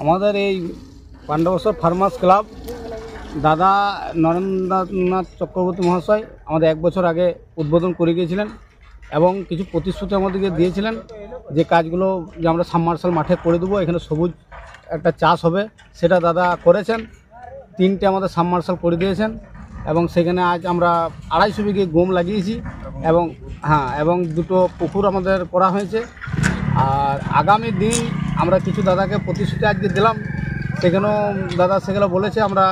আমাদের এই Pandabeswar farmers club দাদা নরেন্দ্রনাথ চক্রবর্তী মহাশয় আমাদের 1 বছর আগে উদ্বোধন করে গিয়েছিলেন এবং কিছু প্রতিশ্রুতি আমাদেরকে দিয়েছিলেন যে কাজগুলো যে আমরা সাবমার্শাল মাঠে করে দেবো, এখানে সবুজ একটা চাষ হবে, সেটা দাদা করেছেন। 3টে আমাদের সাবমার্শাল করে দিয়েছেন এবং সেখানে আজ আমরা 250 বিঘে গম লাগিয়েছি এবং 2টো পুকুর আমাদের করা হয়েছে। আর আগামী দিন আমরা কিছু দাদাকে প্রতিশ্রুতি আজকে দিলাম, সেখানেও দাদা সেগুলো বলেছে আমরা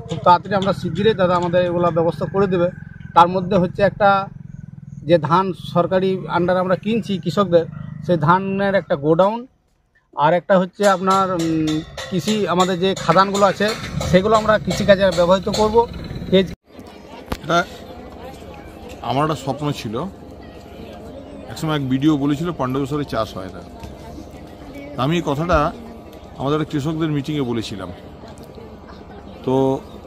খুব তাড়াতাড়ি আমরা শিগগিরই দাদা আমাদের এগুলো ব্যবস্থা করে দেবে। তার মধ্যে হচ্ছে একটা যে ধান সরকারি আন্ডারে আমরা কিনছি কৃষকদের, সেই ধানের একটা গোডাউন, আর একটা হচ্ছে আপনার কৃষি আমাদের যে খাদানগুলো আছে সেগুলো আমরা কৃষিকাজে ব্যবহৃত করব। এটা আমার একটা স্বপ্ন ছিল। একসময় এক ভিডিও বলেছিল পাণ্ডবেশ্বরে চাষ হয় না। আমি এই কথাটা আমাদের কৃষকদের মিটিংয়ে বলেছিলাম। তো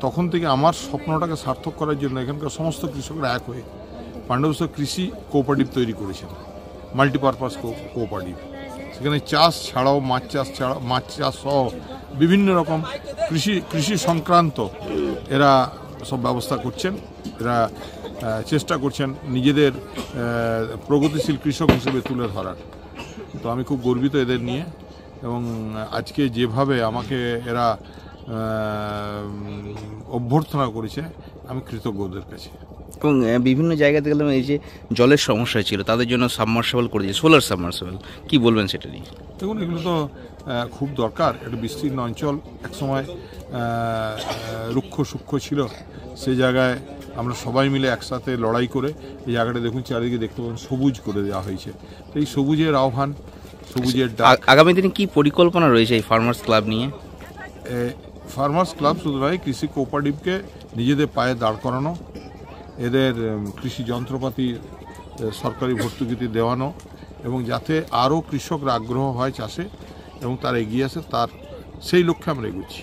তখন থেকে আমার স্বপ্নটাকে সার্থক করার জন্য এখানকার সমস্ত কৃষকরা এক হয়ে পাণ্ডবেশ্বর কৃষি কোঅপারেটিভ তৈরি করেছেন, মাল্টিপারপাস কোঅপারেটিভ। সেখানে চাষ ছাড়াও মাছ চাষ সহ বিভিন্ন রকম কৃষি সংক্রান্ত এরা সব ব্যবস্থা করছেন। এরা চেষ্টা করছেন নিজেদের প্রগতিশীল কৃষক হিসেবে তুলে ধরার। তো আমি খুব গর্বিত এদের নিয়ে, এবং আজকে যেভাবে আমাকে এরা অভ্যর্থনা করেছে আমি কৃতজ্ঞ ওদের কাছে। এবং বিভিন্ন জায়গাতে গেলাম এই যে জলের সমস্যা ছিল, তাদের জন্য সাবমার্সিবল করেছে, সোলার সাবমার্সিবল, কি বলবেন সেটা নিয়ে? দেখুন, এগুলো তো খুব দরকার। একটা বিস্তীর্ণ অঞ্চল একসময় রুক্ষ সূক্ষ্ম ছিল, সেই জায়গায় আমরা সবাই মিলে একসাথে লড়াই করে এই জায়গাটা দেখুন চারিদিকে দেখতে পাবেন সবুজ করে দেওয়া হয়েছে। তো এই সবুজের আহ্বান, সবুজের ডাক। আগামী দিনে কি পরিকল্পনা রয়েছে এই ফার্মার্স ক্লাব নিয়ে? ফার্মার্স ক্লাব শুধু নয়, কৃষি কোঅপারেটিভকে নিজেদের পায়ে দাঁড় করানো, এদের কৃষি যন্ত্রপাতি সরকারি ভর্তুকিতে দেওয়ানো, এবং যাতে আরও কৃষকরা আগ্রহ হয় চাষে এবং তারা এগিয়ে আসে, সেই লক্ষ্যে আমরা এগোচ্ছি।